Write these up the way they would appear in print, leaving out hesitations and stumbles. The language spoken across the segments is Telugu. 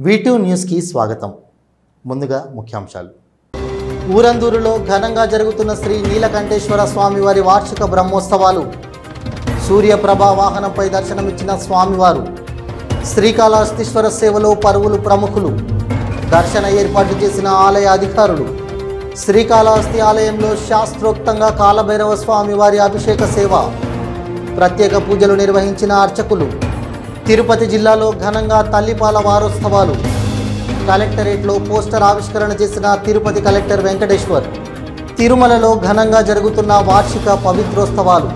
V2 న్యూస్ కి స్వాగతం. ముందుగా ముఖ్యాంశాలు. ఊరందూరులో ఘనంగా జరుగుతున్న శ్రీ నీలకంఠేశ్వర స్వామివారి వార్షిక బ్రహ్మోత్సవాలు. సూర్యప్రభ వాహనంపై దర్శనమిచ్చిన స్వామివారు. శ్రీకాళహస్తీశ్వర సేవలో పరువులు ప్రముఖులు. దర్శన ఏర్పాటు చేసిన ఆలయ అధికారులు. శ్రీకాళహస్తి ఆలయంలో శాస్త్రోక్తంగా కాలభైరవ స్వామివారి అభిషేక సేవ. ప్రత్యేక పూజలు నిర్వహించిన అర్చకులు. తిరుపతి జిల్లాలో ఘనంగా తల్లిపాల వారోత్సవాలు. కలెక్టరేట్లో పోస్టర్ ఆవిష్కరణ చేసిన తిరుపతి కలెక్టర్ వెంకటేశ్వర్. తిరుమలలో ఘనంగా జరుగుతున్న వార్షిక పవిత్రోత్సవాలు.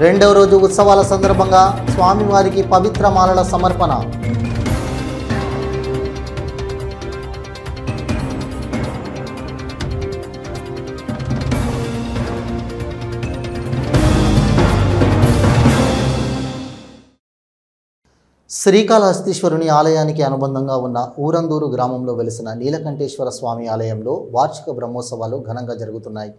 రెండవ రోజు ఉత్సవాల సందర్భంగా స్వామివారికి పవిత్ర మాలల సమర్పణ. శ్రీకాళహస్తీశ్వరుని ఆలయానికి అనుబంధంగా ఉన్న ఊరందూరు గ్రామంలో వెలిసిన నీలకంఠేశ్వర స్వామి ఆలయంలో వార్షిక బ్రహ్మోత్సవాలు ఘనంగా జరుగుతున్నాయి.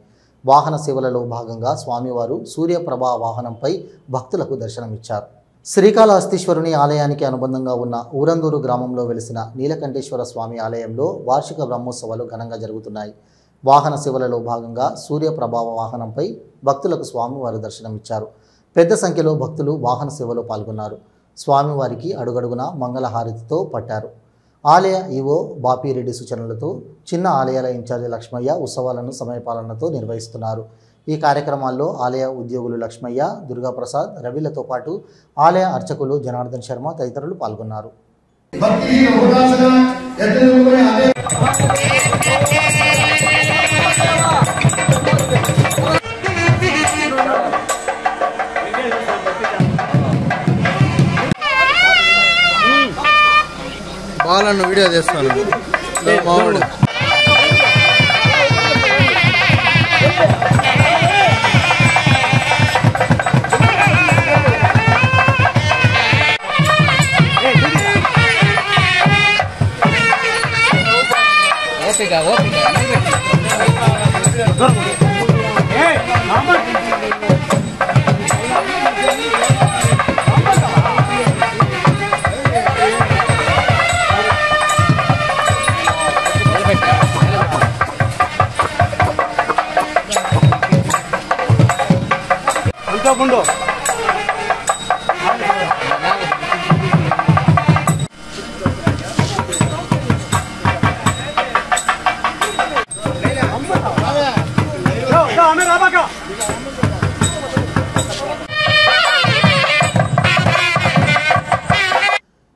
వాహన సేవలలో భాగంగా స్వామివారు సూర్యప్రభ వాహనంపై భక్తులకు దర్శనమిచ్చారు. శ్రీకాళహస్తీశ్వరుని ఆలయానికి అనుబంధంగా ఉన్న ఊరందూరు గ్రామంలో వెలిసిన నీలకంఠేశ్వర స్వామి ఆలయంలో వార్షిక బ్రహ్మోత్సవాలు ఘనంగా జరుగుతున్నాయి. వాహన సేవలలో భాగంగా సూర్యప్రభ వాహనంపై భక్తులకు స్వామివారు దర్శనమిచ్చారు. పెద్ద సంఖ్యలో భక్తులు వాహన సేవలో పాల్గొన్నారు. స్వామివారికి అడుగడుగున మంగళహారతితో పట్టారు. ఆలయ ఈవో బాపిరెడ్డి సూచనలతో చిన్న ఆలయాల ఇన్ఛార్జి లక్ష్మయ్య ఉత్సవాలను సమయపాలనతో నిర్వహిస్తున్నారు. ఈ కార్యక్రమాల్లో ఆలయ ఉద్యోగులు లక్ష్మయ్య, దుర్గాప్రసాద్, రవిలతో పాటు ఆలయ అర్చకులు జనార్దన్ శర్మ తదితరులు పాల్గొన్నారు. బాలను వీడియో చేస్తాను. మామిడి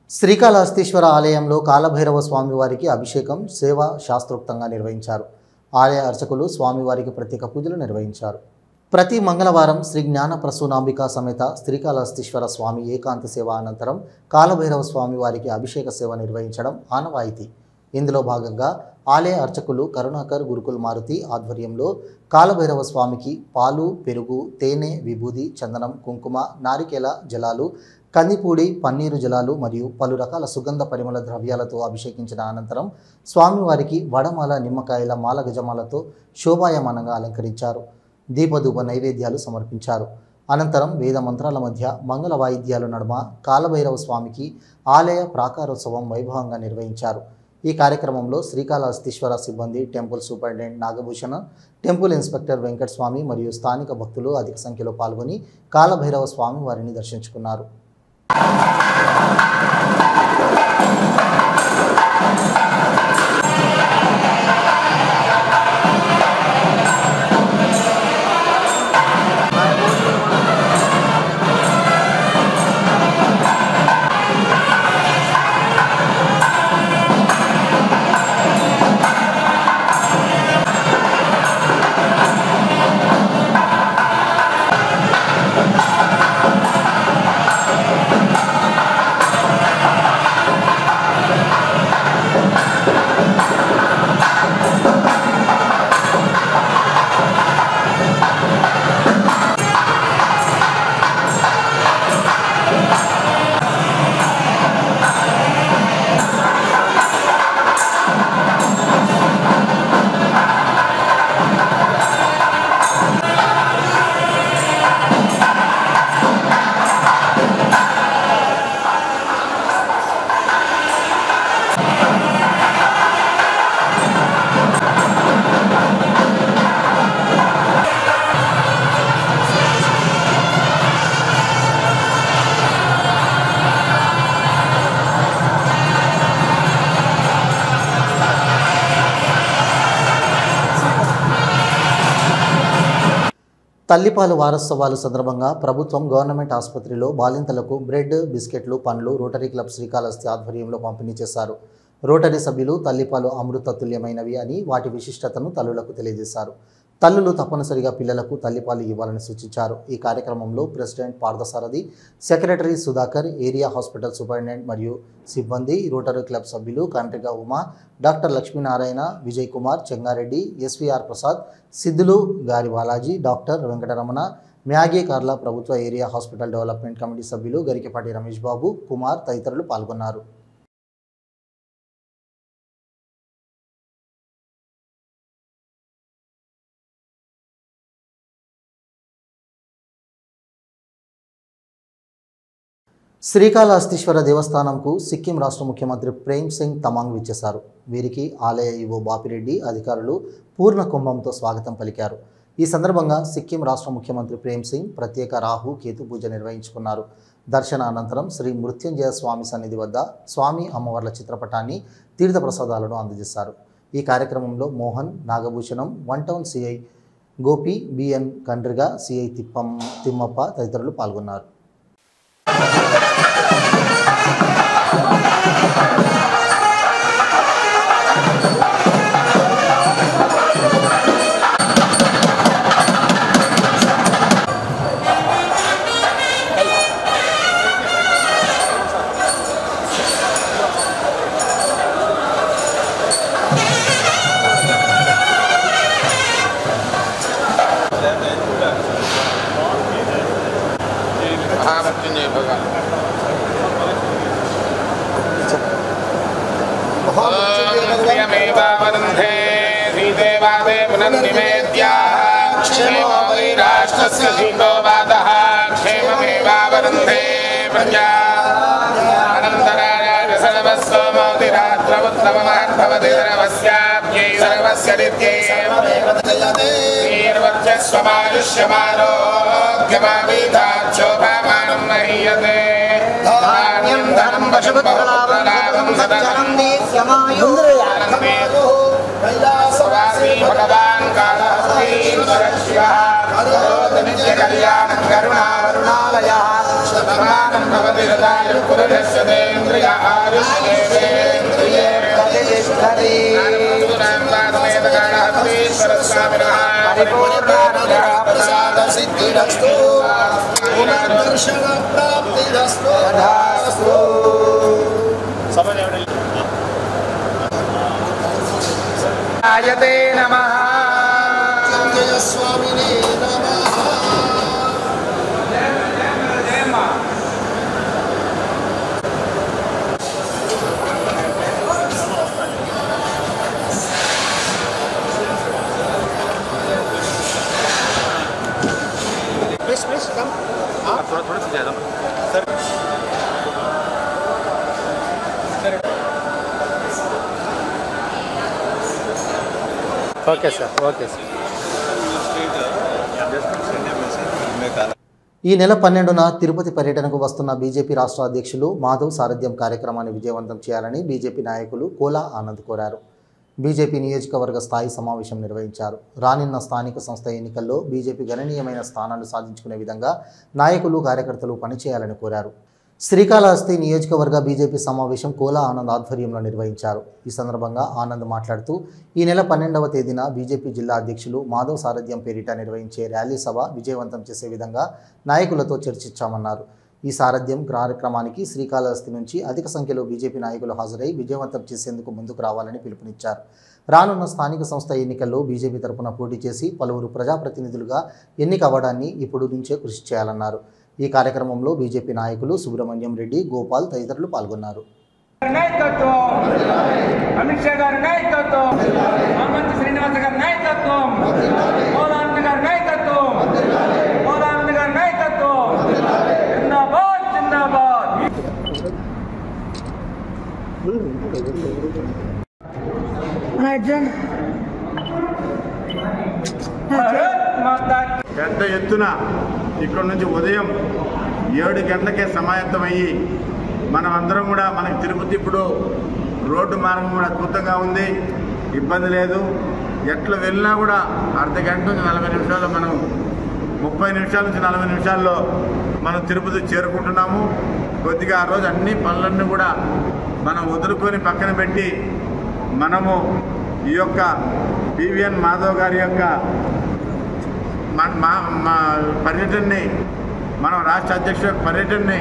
శ్రీకాళహస్తీశ్వర ఆలయంలో కాలభైరవ స్వామివారికి అభిషేకం సేవ శాస్త్రోక్తంగా నిర్వహించారు. ఆలయ అర్చకులు స్వామివారికి ప్రత్యేక పూజలు నిర్వహించారు. ప్రతి మంగళవారం శ్రీ జ్ఞాన ప్రసూనాంబిక సమేత శ్రీకాళహస్తీశ్వర స్వామి ఏకాంత సేవ అనంతరం కాలభైరవ స్వామివారికి అభిషేక సేవ నిర్వహించడం ఆనవాయితీ. ఇందులో భాగంగా ఆలయ అర్చకులు కరుణాకర్ గురుకుల్ మారుతి ఆధ్వర్యంలో కాలభైరవ స్వామికి పాలు, పెరుగు, తేనె, విభూది, చందనం, కుంకుమ, నారికేల జలాలు, కందిపూడి, పన్నీరు జలాలు మరియు పలు రకాల సుగంధ పరిమళ ద్రవ్యాలతో అభిషేకించిన అనంతరం స్వామివారికి వడమాల, నిమ్మకాయల మాల గజమాలతో శోభాయమానంగా అలంకరించారు. దీపధూప నైవేద్యాలు సమర్పించారు. అనంతరం వేద మంత్రాల మధ్య మంగళ వాయిద్యాల నడుమ కాలభైరవ స్వామికి ఆలయ ప్రాకారోత్సవం వైభవంగా నిర్వహించారు. ఈ కార్యక్రమంలో శ్రీకాళహస్తీశ్వర సిబ్బంది, temple superintendent Nagabhushana, temple inspector Venkataswamy మరియు స్థానిక భక్తులు అధిక సంఖ్యలో పాల్గొని కాలభైరవ స్వామి వారిని దర్శించుకున్నారు. తల్లిపాలు వారోత్సవాలు సందర్భంగా ప్రభుత్వం గవర్నమెంట్ ఆసుపత్రిలో బాలింతలకు బ్రెడ్, బిస్కెట్లు, పండ్లు రోటరీ క్లబ్ శ్రీకాళహస్తి ఆధ్వర్యంలో పంపిణీ చేశారు. రోటరీ సభ్యులు తల్లిపాలు అమృతతుల్యమైనవి అని వాటి విశిష్టతను తల్లులకు తెలియజేశారు. తల్లులు తప్పనిసరిగా పిల్లలకు తల్లిపాలు ఇవ్వాలని సూచించారు. ఈ కార్యక్రమంలో president Parthasarathi, secretary Sudhakar, area hospital superintendent మరియు సిబ్బంది, రోటరీ క్లబ్ సభ్యులు కంట్రిగా ఉమా, డాక్టర్ లక్ష్మీనారాయణ, విజయ్ కుమార్, చెంగారెడ్డి, ఎస్వీఆర్ ప్రసాద్, సిద్ధులు, గారి బాలాజీ, డాక్టర్ వెంకటరమణ, మ్యాగే కార్ల, ప్రభుత్వ ఏరియా హాస్పిటల్ డెవలప్మెంట్ కమిటీ సభ్యులు గరికపాటి రమేష్ బాబు, కుమార్ తదితరులు పాల్గొన్నారు. శ్రీకాళహస్తీశ్వర దేవస్థానంకు సిక్కిం రాష్ట్ర ముఖ్యమంత్రి ప్రేమ్ సింగ్ తమాంగ్ విచ్చేశారు. వీరికి ఆలయ ఈవో బాపిరెడ్డి, అధికారులు పూర్ణ కుంభంతో స్వాగతం పలికారు. ఈ సందర్భంగా సిక్కిం రాష్ట్ర ముఖ్యమంత్రి ప్రేమ్ సింగ్ ప్రత్యేక రాహు కేతు పూజ నిర్వహించుకున్నారు. దర్శన అనంతరం శ్రీ మృత్యుంజయ స్వామి సన్నిధి వద్ద స్వామి అమ్మవార్ల చిత్రపటాన్ని, తీర్థప్రసాదాలను అందజేశారు. ఈ కార్యక్రమంలో Mohan, Nagabhushanam, one town CI Gopi, BN Kandriga, CI Thimmappa తదితరులు పాల్గొన్నారు. भगवान कालहस्तीश्वर शिवः नित्य कल्याणं करुणावरुणालयः शतमानं भवति हृदये पुरुषस्येन्द्रिय आयुष्येवेन्द्रिये प्रतिष्ठति नामसमेत कालहस्तीश्वर स्वामिनः परिपूर्णानुग्रह प्रसाद सिद्धिरस्तु दर्शन प्राप्तिरस्तु तथास्तु आयते नमः जय स्वामिने नमः प्लीज कम थोड़ा से ज्यादा sir okay sir okay sir. ఈ నెల 12న తిరుపతి పర్యటనకు వస్తున్న బీజేపీ రాష్ట్ర అధ్యక్షులు మాధవ్ సారథ్యం కార్యక్రమాన్ని విజయవంతం చేయాలని బీజేపీ నాయకులు కోలా ఆనంద్ కోరారు. బీజేపీ నియోజకవర్గ స్థాయి సమావేశం నిర్వహించారు. రానున్న స్థానిక సంస్థ ఎన్నికల్లో బీజేపీ గణనీయమైన స్థానాలు సాధించుకునే విధంగా నాయకులు, కార్యకర్తలు పనిచేయాలని కోరారు. శ్రీకాళహస్తి నియోజకవర్గ బీజేపీ సమావేశం కోలా ఆనంద్ ఆధ్వర్యంలో నిర్వహించారు. ఈ సందర్భంగా ఆనంద్ మాట్లాడుతూ ఈ నెల 12వ తేదీన బీజేపీ జిల్లా అధ్యక్షులు మాధవ్ సారథ్యం పేరిట నిర్వహించే ర్యాలీ సభ విజయవంతం చేసే విధంగా నాయకులతో చర్చించామన్నారు. ఈ సారథ్యం కార్యక్రమానికి శ్రీకాళహస్తి నుంచి అధిక సంఖ్యలో బీజేపీ నాయకులు హాజరై విజయవంతం చేసేందుకు ముందుకు రావాలని పిలుపునిచ్చారు. రానున్న స్థానిక సంస్థ ఎన్నికల్లో బీజేపీ తరపున పోటీ చేసి పలువురు ప్రజాప్రతినిధులుగా ఎన్నిక అవ్వడాన్ని ఇప్పుడు నుంచే కృషి చేయాలన్నారు. ఈ కార్యక్రమంలో బీజేపీ నాయకులు సుబ్రహ్మణ్యం రెడ్డి, గోపాల్ తదితరులు పాల్గొన్నారు. అమిత్ షా గారి నాయకత్వం, మంత్రి శ్రీనివాస గారి నాయకత్వం, మోదానంద గారి నాయకత్వం, మోదానంద గారి నాయకత్వం, జిందాబాద్ జిందాబాద్. పెద్ద ఎత్తున ఇక్కడ నుంచి ఉదయం 7 గంటలకే సమాయత్తమయ్యి మనం అందరం కూడా మనకి తిరుపతి ఇప్పుడు రోడ్డు మార్గం కూడా అద్భుతంగా ఉంది, ఇబ్బంది లేదు. ఎట్లా వెళ్ళినా కూడా అర్ధ గంట నుంచి 40 నిమిషాల్లో మనం 30 నిమిషాల నుంచి 40 నిమిషాల్లో మనం తిరుపతి చేరుకుంటున్నాము. కొద్దిగా ఆ రోజు అన్ని పనులన్నీ కూడా మనం వదులుకొని పక్కన పెట్టి మనము ఈ యొక్క పివిఎన్ మాధవ్ గారి యొక్క పర్యటనని, మనం రాష్ట్ర అధ్యక్షుల పర్యటనని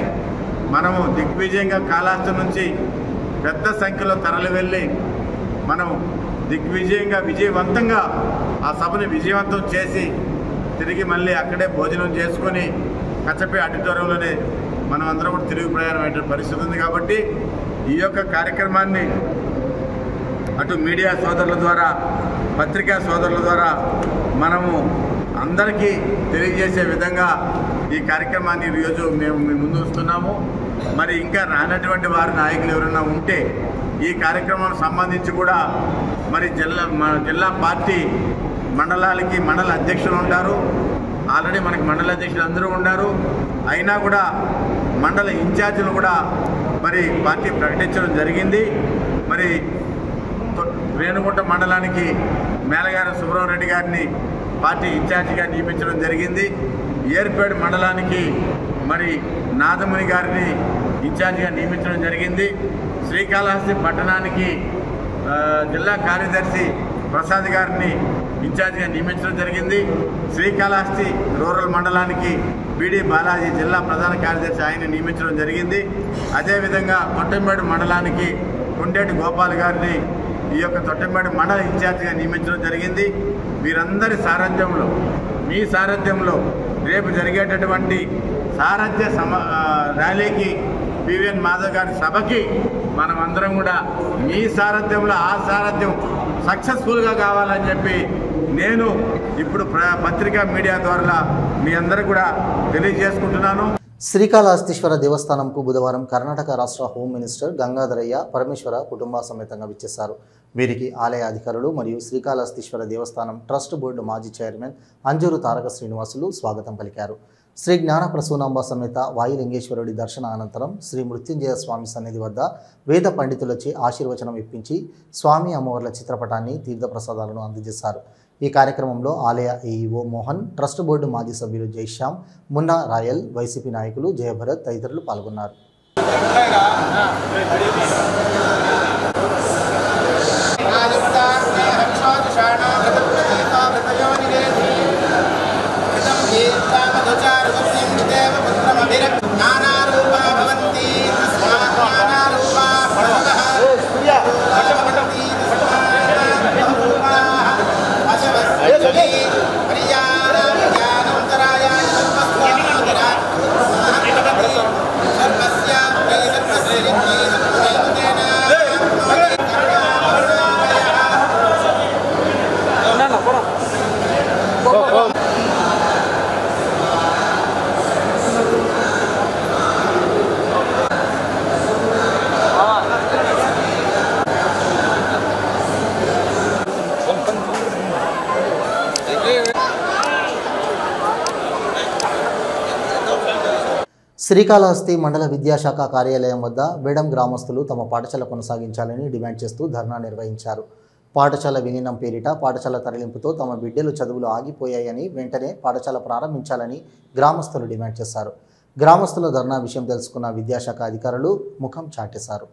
మనము దిగ్విజయంగా కాళహస్తి నుంచి పెద్ద సంఖ్యలో తరలి వెళ్ళి మనం విజయవంతంగా ఆ సభని విజయవంతం చేసి తిరిగి మళ్ళీ అక్కడే భోజనం చేసుకొని కచ్చపే ఆడిటోరియంలోనే మనం అందరం కూడా తిరిగి ప్రయాణం అయ్యే పరిస్థితి ఉంది. కాబట్టి ఈ యొక్క కార్యక్రమాన్ని అటు మీడియా సోదరుల ద్వారా, పత్రికా సోదరుల ద్వారా మనము అందరికీ తెలియజేసే విధంగా ఈ కార్యక్రమాన్ని ఈరోజు మేము మీ ముందు వస్తున్నాము. మరి ఇంకా రానటువంటి వారి నాయకులు ఎవరైనా ఉంటే ఈ కార్యక్రమానికి సంబంధించి కూడా మరి జిల్లా పార్టీ మండలాలకి మండల అధ్యక్షులు ఉంటారు. ఆల్రెడీ మనకి మండల అధ్యక్షులు అందరూ ఉన్నారు. అయినా కూడా మండల ఇన్ఛార్జీలు కూడా మరి పార్టీ ప్రకటించడం జరిగింది. మరి రేణుగుంట మండలానికి మేలగారి సుబ్రహ్మరెడ్డి గారిని పార్టీ ఇన్ఛార్జిగా నియమించడం జరిగింది. ఏర్పేడు మండలానికి మరి నాదముని గారిని ఇన్ఛార్జిగా నియమించడం జరిగింది. శ్రీకాళహస్తి పట్టణానికి జిల్లా కార్యదర్శి ప్రసాద్ గారిని ఇన్ఛార్జిగా నియమించడం జరిగింది. శ్రీకాళహస్తి రూరల్ మండలానికి బీడీ బాలాజీ జిల్లా ప్రధాన కార్యదర్శి ఆయన నియమించడం జరిగింది. అదేవిధంగా తొట్టంబేడు మండలానికి కొండేటి గోపాల్ గారిని ఈ యొక్క తొట్టంబేడు మండల ఇన్ఛార్జిగా నియమించడం జరిగింది. వీరందరి సారథ్యంలో, మీ సారథ్యంలో రేపు జరిగేటటువంటి సారథ్య ర్యాలీకి, పివిఎన్ మాధవ్ గారి సభకి మనం అందరం కూడా మీ సారథ్యంలో ఆ సారథ్యం సక్సెస్ఫుల్గా కావాలని చెప్పి నేను ఇప్పుడు పత్రికా మీడియా ద్వారా మీ అందరూ కూడా తెలియజేసుకుంటున్నాను. శ్రీకాళహస్తీశ్వర దేవస్థానంకు బుధవారం కర్ణాటక రాష్ట్ర హోం మినిస్టర్ గంగాధరయ్య పరమేశ్వర కుటుంబ సమేతంగా విచ్చేశారు. వీరికి ఆలయ అధికారులు మరియు శ్రీకాళహస్తీశ్వర దేవస్థానం ట్రస్ట్ బోర్డు మాజీ చైర్మన్ అంజూరు తారక శ్రీనివాసులు స్వాగతం పలికారు. శ్రీ జ్ఞాన ప్రసూనాంబ సమేత వాయులింగేశ్వరుడి దర్శన అనంతరం శ్రీ మృత్యుంజయ స్వామి సన్నిధి వద్ద వేద పండితులచే ఆశీర్వచనం ఇప్పించి స్వామి అమ్మవార్ల చిత్రపటాన్ని తీర్థప్రసాదాలను అందజేశారు. ఈ కార్యక్రమంలో ఆలయ ఏఈఓ మోహన్, ట్రస్ట్ బోర్డు మాజీ సభ్యులు జైశ్యామ్, మున్నా రాయల్, వైసీపీ నాయకులు జయభరత్ తదితరులు పాల్గొన్నారు. శ్రీకాళహస్తి మండల విద్యాశాఖ కార్యాలయం వద్ద బేడం గ్రామస్తులు తమ పాఠశాల కొనసాగించాలని డిమాండ్ చేస్తూ ధర్నా నిర్వహించారు. పాఠశాల విలీనం పేరిట పాఠశాల తరలింపుతో తమ బిడ్డలు చదువులు ఆగిపోయాయని, వెంటనే పాఠశాల ప్రారంభించాలని గ్రామస్తులు డిమాండ్ చేశారు. గ్రామస్తుల ధర్నా విషయం తెలుసుకున్న విద్యాశాఖ అధికారులు ముఖం చాటేశారు.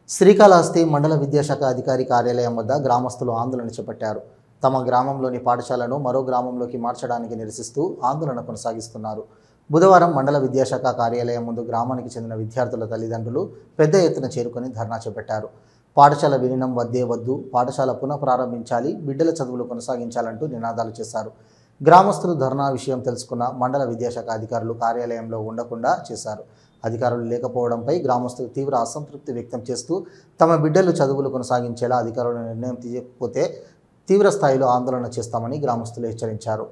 శ్రీకాళహస్తి మండల విద్యాశాఖ అధికారి కార్యాలయం వద్ద గ్రామస్తులు ఆందోళన చేపట్టారు. తమ గ్రామంలోని పాఠశాలను మరో గ్రామంలోకి మార్చడానికి నిరసిస్తూ ఆందోళన కొనసాగిస్తున్నారు. బుధవారం మండల విద్యాశాఖ కార్యాలయం ముందు గ్రామానికి చెందిన విద్యార్థుల తల్లిదండ్రులు పెద్ద ఎత్తున చేరుకొని ధర్నా చేపట్టారు. పాఠశాల విలీనం వద్దే వద్దు, పాఠశాల పునఃప్రారంభించాలి, బిడ్డల చదువులు కొనసాగించాలంటూ నినాదాలు చేశారు. గ్రామస్తులు ధర్నా విషయం తెలుసుకున్న మండల విద్యాశాఖ అధికారులు కార్యాలయంలో ఉండకుండా చేశారు. అధికారులు లేకపోవడంపై గ్రామస్తులు తీవ్ర అసంతృప్తి వ్యక్తం చేస్తూ తమ బిడ్డలు చదువులు కొనసాగించేలా అధికారులు నిర్ణయం తీయకపోతే తీవ్ర స్థాయిలో ఆందోళన చేస్తామని గ్రామస్తులు హెచ్చరించారు.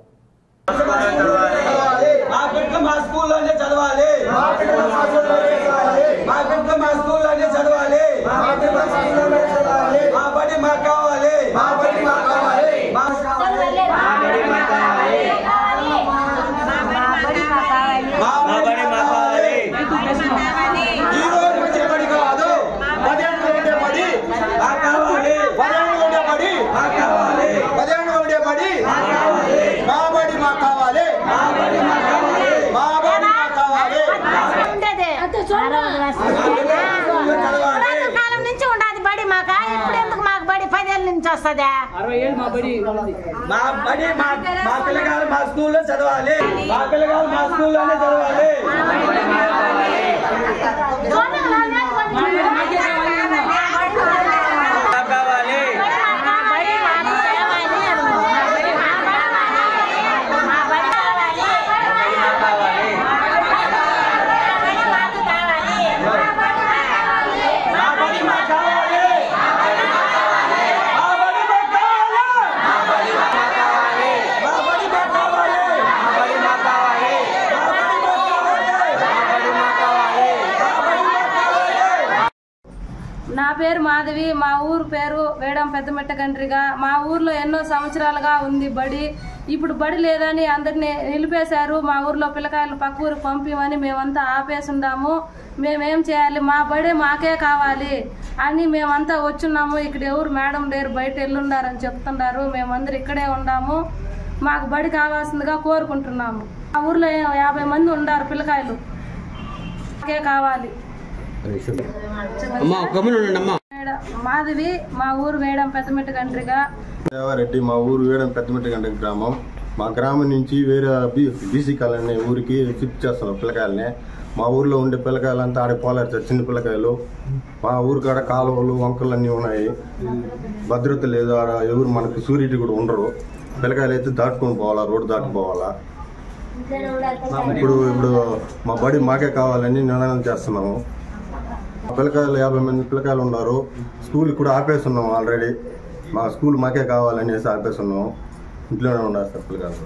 కావాలి నుంచి వస్తుందా? 60 ఏళ్ళు మా బడి మా పిల్లగాలు మా స్కూల్లో చదవాలి. మా పిల్లగాలు మా స్కూల్లోనే చదవాలి. నా పేరు మాధవి. మా ఊరు పేరు వేడం పెద్దమెట్టకండ్రిగా. మా ఊర్లో ఎన్నో సంవత్సరాలుగా ఉంది బడి. ఇప్పుడు బడి లేదని అందరినీ నిలిపేశారు. మా ఊర్లో పిల్లకాయలు పక్క ఊరికి పంపిమని మేమంతా ఆపేసి ఉన్నాము. మేమేం చేయాలి? మా బడి మాకే కావాలి అని మేమంతా వచ్చున్నాము. ఇక్కడ ఎవరు మేడం లేరు, బయట వెళ్ళున్నారని చెప్తున్నారు. మేమందరూ ఇక్కడే ఉన్నాము. మాకు బడి కావాల్సిందిగా కోరుకుంటున్నాము. మా ఊర్లో 50 మంది ఉన్నారు పిల్లకాయలు, మాకే కావాలి. మాధవి, మా ఊరు వేడం పెద్దమెట్టకండ్రిగా. దేవారెడ్డి, మా ఊరు వేడం పెద్దమెట్టకండ్రి గ్రామం. మా గ్రామం నుంచి వేరే బీసీ కాలనీ ఊరికి షిఫ్ట్ చేస్తున్నాం పిల్లకాయలని. మా ఊర్లో ఉండే పిల్లకాయలంతా ఆడే పోలేరు, చిన్న పిల్లకాయలు. మా ఊరు కాడ కాలువలు వంకలు అన్నీ ఉన్నాయి, భద్రత లేదు. ఆడ ఎవరు మనకు సూరిటీ కూడా ఉండరు. పిల్లకాయలు అయితే దాటుకొని పోవాలా, రోడ్డు దాటుకోవాలా. ఇప్పుడు మా బడి మాకే కావాలని నిర్ణయం చేస్తున్నాము. పిల్లకాయలు 50 మంది పిల్లకాయలు ఉన్నారు. స్కూల్ కూడా ఆపేస్తున్నాం ఆల్రెడీ. మా స్కూల్ మాకే కావాలనేసి ఆపేస్తున్నాం. ఇంట్లోనే ఉన్నారు సార్ పిల్లకాయలు.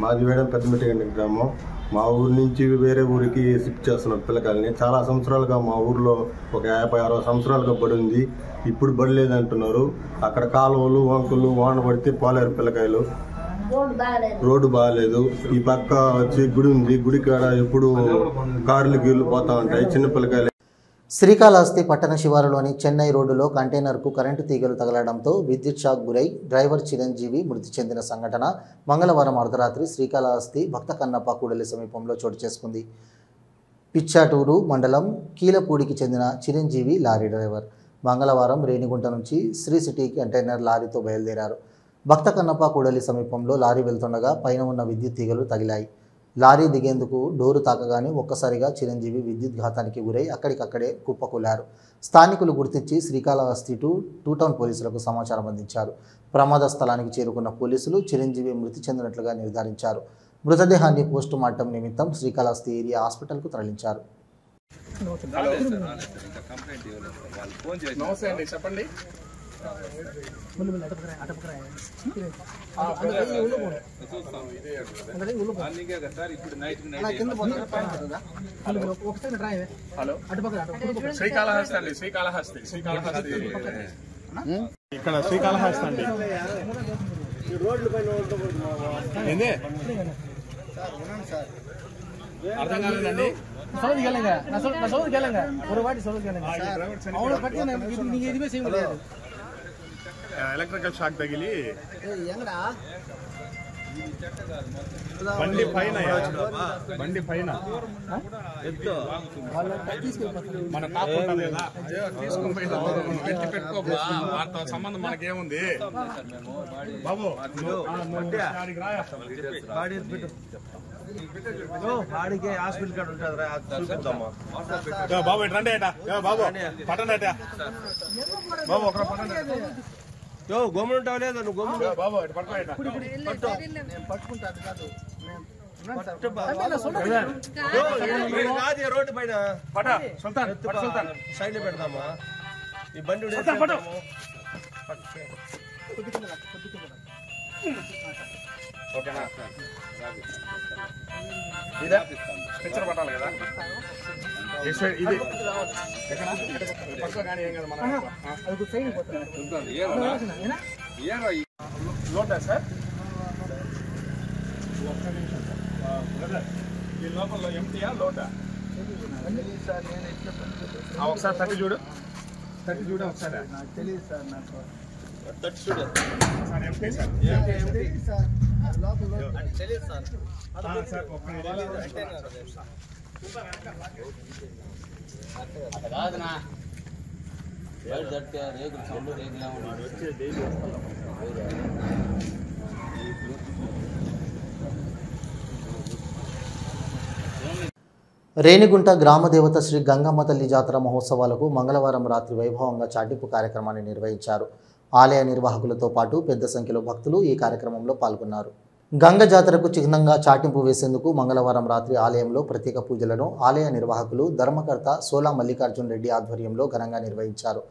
మాది వేడం పెద్దమెట్టకండ్రి గ్రామం. మా ఊరు నుంచి వేరే ఊరికి షిఫ్ట్ చేస్తున్నాం పిల్లకాయలని. చాలా సంవత్సరాలుగా మా ఊర్లో ఒక 50-60 సంవత్సరాలుగా బడి ఉంది. ఇప్పుడు బడి లేదంటున్నారు. అక్కడ కాలువలు వంకలు వాన పడితే పోలేరు పిల్లకాయలు. రోడ్డు బాగాలేదు. ఈ పక్క వచ్చి గుడి ఉంది, గుడి కాడ ఎప్పుడు కార్లు గీళ్ళు పోతా ఉంటాయి చిన్న పిల్లకాయలు. శ్రీకాళహస్తి పట్టణ శివారులోని చెన్నై రోడ్డులో కంటైనర్కు కరెంటు తీగలు తగలడంతో విద్యుత్ షాక్ గురై డ్రైవర్ చిరంజీవి మృతి చెందిన సంఘటన మంగళవారం అర్ధరాత్రి శ్రీకాళహస్తి భక్త కన్నప్ప కూడలి సమీపంలో చోటు చేసుకుంది. పిచ్చాటూరు మండలం కీలపూడికి చెందిన చిరంజీవి లారీ డ్రైవర్ మంగళవారం రేణిగుంట నుంచి శ్రీ సిటీ కంటైనర్ లారీతో బయలుదేరారు. భక్త కన్నప్ప కూడలి సమీపంలో లారీ వెళ్తుండగా పైన ఉన్న విద్యుత్ తీగలు తగిలాయి. లారీ దిగేందుకు డోరు తాకగానే ఒక్కసారిగా చిరంజీవి విద్యుత్ ఘాతానికి గురై అక్కడికక్కడే కుప్పకూలారు. స్థానికులు గుర్తించి శ్రీకాళహస్తి టూ టౌన్ పోలీసులకు సమాచారం అందించారు. ప్రమాద స్థలానికి చేరుకున్న పోలీసులు చిరంజీవి మృతి చెందినట్లుగా నిర్ధారించారు. మృతదేహాన్ని పోస్టుమార్టం నిమిత్తం శ్రీకాళహస్తి ఏరియా హాస్పిటల్కు తరలించారు. శ్రీకాళహస్తి అండి, శ్రీకాళహస్తి ఇక్కడ శ్రీకాళహస్తి అండి. ఏంది అర్థం కాలేదండి. ఎలక్ట్రికల్ షాక్ తగిలి బండి పైన మన టాప్ ఉంటుంది కదా, తీసుకుని పోయినాము. పెట్టి పెట్టుకోబా, వాటితో సంబంధం మనకేముంది బాబు. వాడికి హాస్పిటల్ కార్డు ఉంటుంది బాబు. ఇటు రండి బాబు, పట్టండి బాబు, ఒక పట్టండి. గమ్మున ఉంటావు లేదా నువ్వు? గమ్మున బాబు ఇటు పట్టుకో. రోడ్డు పైన సుల్తాన్ సైడ్ పెడతామా ఈ బండి? ఓకేనా? పిక్చర్ పట్టాలి కదా ఇది. కానీ ఏం కదా మన లోటా సార్. ఈ లోపల ఎంటీయా లోటా? ఒకసారి తట్టి చూడు ఒకసారి. తెలియదు సార్ నాకు. తట్టి చూడు సార్. Empty sir. తెలియదు సార్. సార్ ఒక్క రేణిగుంట గ్రామదేవత శ్రీ గంగమ్మ తల్లి జాతర మహోత్సవాలకు మంగళవారం రాత్రి వైభవంగా చాటింపు కార్యక్రమాన్ని నిర్వహించారు. ఆలయ నిర్వాహకులతో పాటు పెద్ద సంఖ్యలో భక్తులు ఈ కార్యక్రమంలో పాల్గొన్నారు. గంగ జాతరకు చిహ్నంగా చాటింపు వేసేందుకు మంగళవారం రాత్రి ఆలయంలో ప్రత్యేక పూజలను ఆలయ నిర్వాహకులు ధర్మకర్త సోలా మల్లికార్జున్ రెడ్డి ఆధ్వర్యంలో ఘనంగా నిర్వహించారు.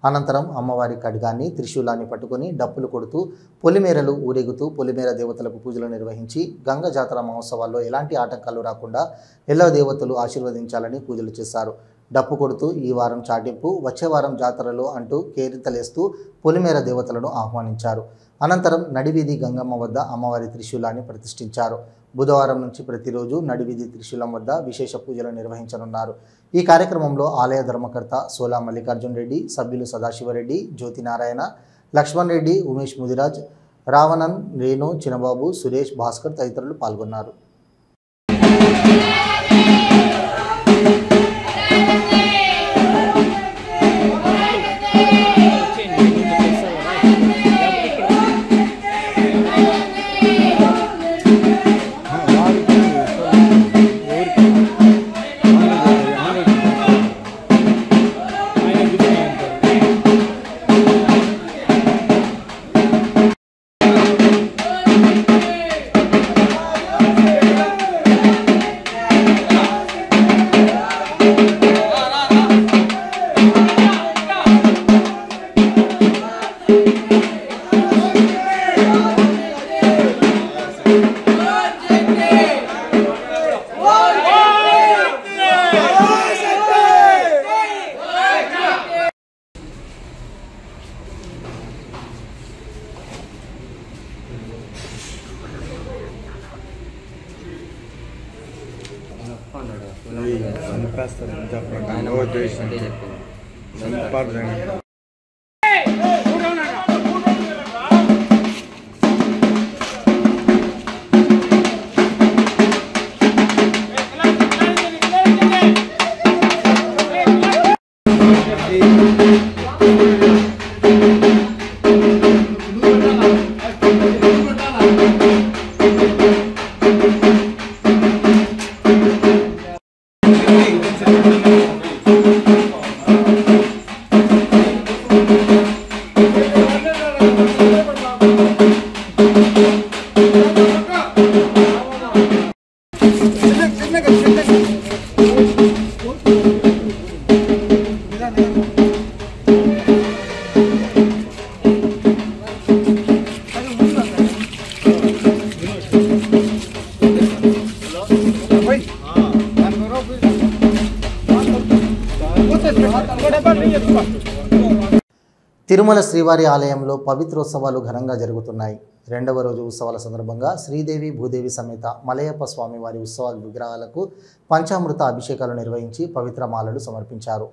అనంతరం అమ్మవారి ఖడ్గాన్ని త్రిశూలాన్ని పట్టుకుని డప్పులు కొడుతూ పొలిమేరలు ఊరేగుతూ పొలిమేర దేవతలకు పూజలు నిర్వహించి గంగ జాతర మహోత్సవాల్లో ఎలాంటి ఆటంకాలు రాకుండా ఎల్ల దేవతలు ఆశీర్వదించాలని పూజలు చేశారు. డప్పు కొడుతూ ఈ వారం చాటింపు, వచ్చే వారం జాతరలో అంటూ కేరింతలేస్తూ పొలిమేర దేవతలను ఆహ్వానించారు. అనంతరం నడివీధి గంగమ్మ వద్ద అమ్మవారి త్రిశూలాన్ని ప్రతిష్ఠించారు. బుధవారం నుంచి ప్రతిరోజు నడివీధి త్రిశూలం వద్ద విశేష పూజలు నిర్వహించనున్నారు. ఈ కార్యక్రమంలో ఆలయ ధర్మకర్త సోలా మల్లికార్జున్ రెడ్డి, సభ్యులు సదాశివరెడ్డి, జ్యోతినారాయణ, లక్ష్మణ్ రెడ్డి, ఉమేష్ ముదిరాజ్, రావణన్, రేణు, చిన్నబాబు, సురేష్, భాస్కర్ తదితరులు పాల్గొన్నారు. తిరుమల శ్రీవారి ఆలయంలో పవిత్రోత్సవాలు ఘనంగా జరుగుతున్నాయి. రెండవ రోజు ఉత్సవాల సందర్భంగా శ్రీదేవి భూదేవి సమేత మలయప్ప స్వామివారి ఉత్సవ విగ్రహాలకు పంచామృత అభిషేకాలు నిర్వహించి పవిత్ర మాలలు సమర్పించారు.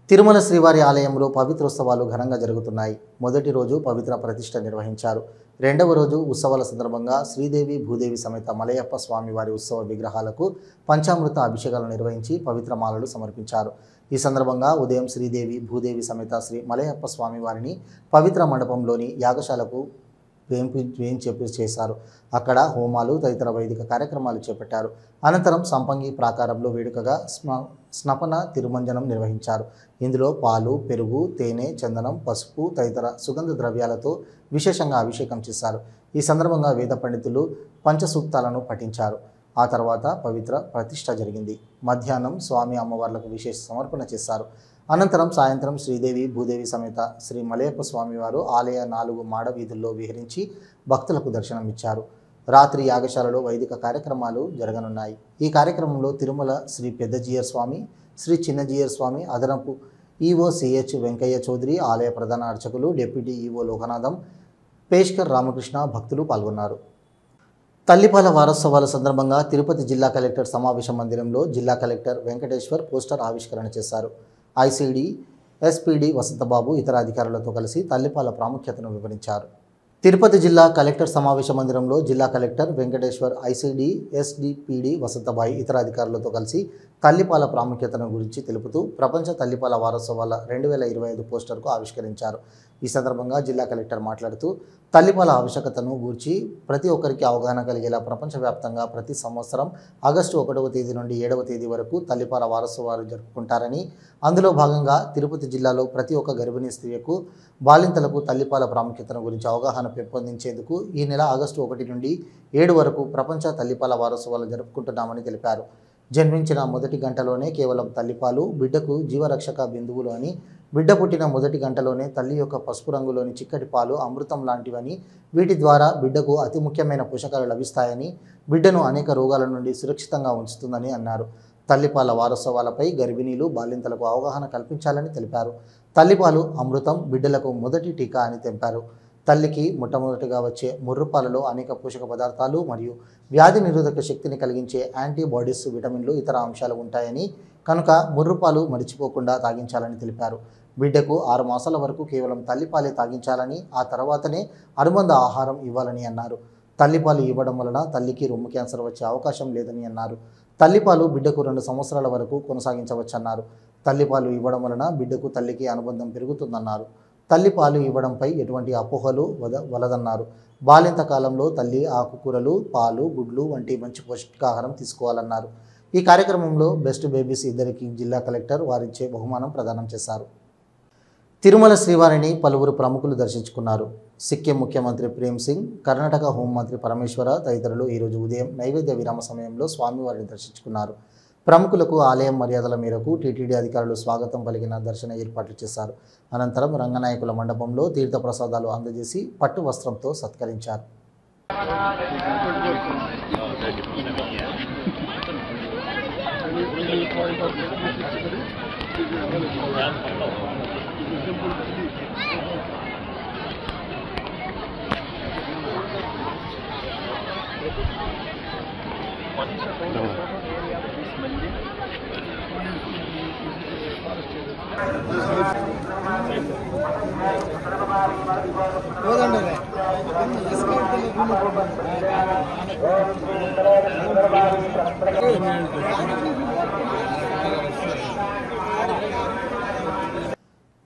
తిరుమల శ్రీవారి ఆలయంలో పవిత్రోత్సవాలు ఘనంగా జరుగుతున్నాయి. మొదటి రోజు పవిత్ర ప్రతిష్ఠ నిర్వహించారు. రెండవ రోజు ఉత్సవాల సందర్భంగా శ్రీదేవి భూదేవి సమేత మలయప్ప స్వామివారి ఉత్సవ విగ్రహాలకు పంచామృత అభిషేకాలు నిర్వహించి పవిత్ర మాలలు సమర్పించారు. ఈ సందర్భంగా ఉదయం శ్రీదేవి భూదేవి సమేత శ్రీ మలయప్ప స్వామివారిని పవిత్ర మండపంలోని యాగశాలకు వేయించేపు చేశారు. అక్కడ హోమాలు తదితర వైదిక కార్యక్రమాలు చేపట్టారు. అనంతరం సంపంగి ప్రాకారంలో వేడుకగా స్నపన తిరుమంజనం నిర్వహించారు. ఇందులో పాలు, పెరుగు, తేనె, చందనం, పసుపు తదితర సుగంధ ద్రవ్యాలతో విశేషంగా అభిషేకం చేశారు. ఈ సందర్భంగా వేద పండితులు పంచసూక్తాలను పఠించారు. ఆ తర్వాత పవిత్ర ప్రతిష్ఠ జరిగింది. మధ్యాహ్నం స్వామి అమ్మవార్లకు విశేష సమర్పణ చేశారు. అనంతరం సాయంత్రం శ్రీదేవి భూదేవి సమేత శ్రీ మలయప్ప స్వామివారు ఆలయ 4 మాడ వీధుల్లో విహరించి భక్తులకు దర్శనమిచ్చారు. రాత్రి యాగశాలలో వైదిక కార్యక్రమాలు జరగనున్నాయి. ఈ కార్యక్రమంలో తిరుమల శ్రీ పెద్దజీయర్ స్వామి, శ్రీ చిన్నజీయర్ స్వామి, అదనపు ఈవో సిహెచ్ వెంకయ్య చౌదరి, ఆలయ ప్రధాన అర్చకులు, డిప్యూటీ ఈవో లోకనాథం, పేష్కర్ రామకృష్ణ భక్తులు పాల్గొన్నారు. తల్లిపాల వారోత్సవాల సందర్భంగా తిరుపతి జిల్లా కలెక్టర్ సమావేశ మందిరంలో జిల్లా కలెక్టర్ వెంకటేశ్వర్ పోస్టర్ ఆవిష్కరణ చేశారు. ఐసీడీ, ఎస్పీడీ వసంతబాబు ఇతర అధికారులతో కలిసి తల్లిపాల ప్రాముఖ్యతను వివరించారు. తిరుపతి జిల్లా కలెక్టర్ సమావేశ మందిరంలో జిల్లా కలెక్టర్ వెంకటేశ్వర్, ఐసీడీ, ఎస్డిపిడి వసంతబాయి ఇతర అధికారులతో కలిసి తల్లిపాల ప్రాముఖ్యతను గురించి తెలుపుతూ ప్రపంచ తల్లిపాల వారోత్సవాల 2025 పోస్టర్కు ఆవిష్కరించారు. ఈ సందర్భంగా జిల్లా కలెక్టర్ మాట్లాడుతూ తల్లిపాల ఆవశ్యకతను గూర్చి ప్రతి ఒక్కరికి అవగాహన కలిగేలా ప్రపంచవ్యాప్తంగా ప్రతి సంవత్సరం ఆగస్టు 1వ తేదీ నుండి 7వ తేదీ వరకు తల్లిపాల వారోత్సవాలు జరుపుకుంటారని, అందులో భాగంగా తిరుపతి జిల్లాలో ప్రతి ఒక్క గర్భిణీ స్త్రీకు బాలింతలకు తల్లిపాల ప్రాముఖ్యతను గురించి అవగాహన పెంపొందించేందుకు ఈ నెల ఆగస్టు 1 నుండి 7 వరకు ప్రపంచ తల్లిపాల వారోత్సవాలు జరుపుకుంటున్నామని తెలిపారు. జన్మించిన మొదటి గంటలోనే కేవలం తల్లిపాలు బిడ్డకు జీవరక్షక బిందువులు అని, బిడ్డ పుట్టిన మొదటి గంటలోనే తల్లి యొక్క పసుపు రంగులోని చిక్కటి పాలు అమృతం లాంటివని, వీటి ద్వారా బిడ్డకు అతి ముఖ్యమైన పోషకాలు లభిస్తాయని, బిడ్డను అనేక రోగాల నుండి సురక్షితంగా ఉంచుతుందని అన్నారు. తల్లిపాల వారోత్సవాలపై గర్భిణీలు, బాలింతలకు అవగాహన కల్పించాలని తెలిపారు. తల్లిపాలు అమృతం, బిడ్డలకు మొదటి టీకా అని తెలిపారు. తల్లికి మొట్టమొదటిగా వచ్చే ముర్రుపాలలో అనేక పోషక పదార్థాలు మరియు వ్యాధి నిరోధక శక్తిని కలిగించే యాంటీబాడీస్, విటమిన్లు, ఇతర అంశాలు ఉంటాయని, కనుక ముర్రుపాలు మరిచిపోకుండా తాగించాలని తెలిపారు. బిడ్డకు 6 మాసాల వరకు కేవలం తల్లిపాలే తాగించాలని, ఆ తర్వాతనే అనుబంధ ఆహారం ఇవ్వాలని అన్నారు. తల్లిపాలు ఇవ్వడం వలన తల్లికి రొమ్ము క్యాన్సర్ వచ్చే అవకాశం లేదని అన్నారు. తల్లిపాలు బిడ్డకు 2 సంవత్సరాల వరకు కొనసాగించవచ్చన్నారు. తల్లిపాలు ఇవ్వడం వలన బిడ్డకు తల్లికి అనుబంధం పెరుగుతుందన్నారు. తల్లిపాలు ఇవ్వడంపై ఎటువంటి అపోహలు వలదన్నారు. బాలింత కాలంలో తల్లి ఆకుకూరలు, పాలు, గుడ్లు వంటి మంచి పౌష్టికాహారం తీసుకోవాలన్నారు. ఈ కార్యక్రమంలో బెస్ట్ బేబీస్ ఇద్దరికి జిల్లా కలెక్టర్ వారిచ్చే బహుమానం ప్రదానం చేశారు. తిరుమల శ్రీవారిని పలువురు ప్రముఖులు దర్శించుకున్నారు. సిక్కిం ముఖ్యమంత్రి ప్రేమ్ సింగ్, కర్ణాటక హోంమంత్రి పరమేశ్వర తదితరులు ఈరోజు ఉదయం నైవేద్య విరామ సమయంలో స్వామివారిని దర్శించుకున్నారు. ప్రముఖులకు ఆలయం మర్యాదల మేరకు టీటీడీ అధికారులు స్వాగతం పలికిన దర్శన ఏర్పాట్లు చేశారు. అనంతరం రంగనాయకుల మండపంలో తీర్థప్రసాదాలు అందజేసి పట్టు వస్త్రంతో సత్కరించారు.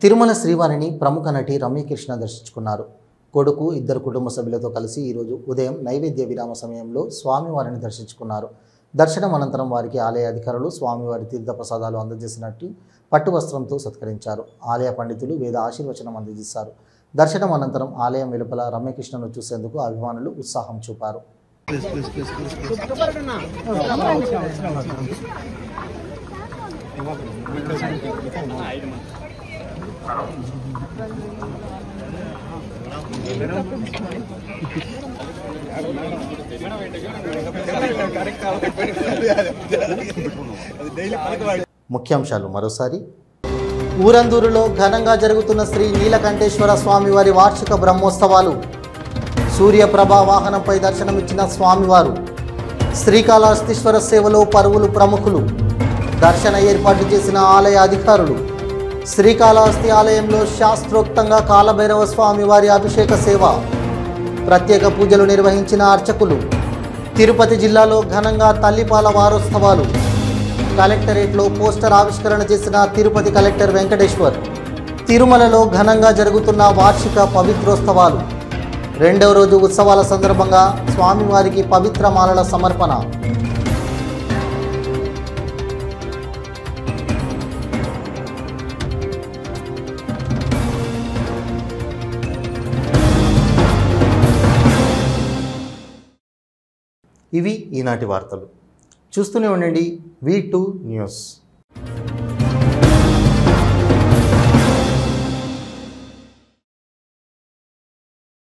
తిరుమల శ్రీవారిని ప్రముఖ నటి రమ్యకృష్ణ దర్శించుకున్నారు. కొడుకు, 2 కుటుంబ సభ్యులతో కలిసి ఈరోజు ఉదయం నైవేద్య విరామ సమయంలో స్వామివారిని దర్శించుకున్నారు. దర్శనం అనంతరం వారికి ఆలయ అధికారులు స్వామివారి తీర్థప్రసాదాలు అందజేసినట్టు పట్టు వస్త్రంతో సత్కరించారు. ఆలయ పండితులు వేద ఆశీర్వచనం అందజేశారు. దర్శనం అనంతరం ఆలయం వెలుపల రమ్యకృష్ణను చూసేందుకు అభిమానులు ఉత్సాహం చూపారు. ముఖ్యాంశాలు మరోసారి. ఊరందూరులో ఘనంగా జరుగుతున్న శ్రీ నీలకంఠేశ్వర స్వామివారి వార్షిక బ్రహ్మోత్సవాలు. సూర్యప్రభ వాహనంపై దర్శనమిచ్చిన స్వామివారు. శ్రీకాళహస్తీశ్వర సేవలో పరువులు ప్రముఖులు. దర్శన ఏర్పాటు చేసిన ఆలయ అధికారులు. శ్రీకాళహస్తి ఆలయంలో శాస్త్రోక్తంగా కాలభైరవ స్వామివారి అభిషేక సేవ. ప్రత్యేక పూజలు నిర్వహించిన అర్చకులు. తిరుపతి జిల్లాలో ఘనంగా తల్లిపాల వారోత్సవాలు. కలెక్టరేట్లో పోస్టర్ ఆవిష్కరణ చేసిన తిరుపతి కలెక్టర్ వెంకటేశ్వర్. తిరుమలలో ఘనంగా జరుగుతున్న వార్షిక పవిత్రోత్సవాలు. 2వ రోజు ఉత్సవాల సందర్భంగా స్వామివారికి పవిత్ర మాలల సమర్పణ. ఇవి ఈనాటి వార్తలు. చూస్తూనే ఉండండి V2 న్యూస్.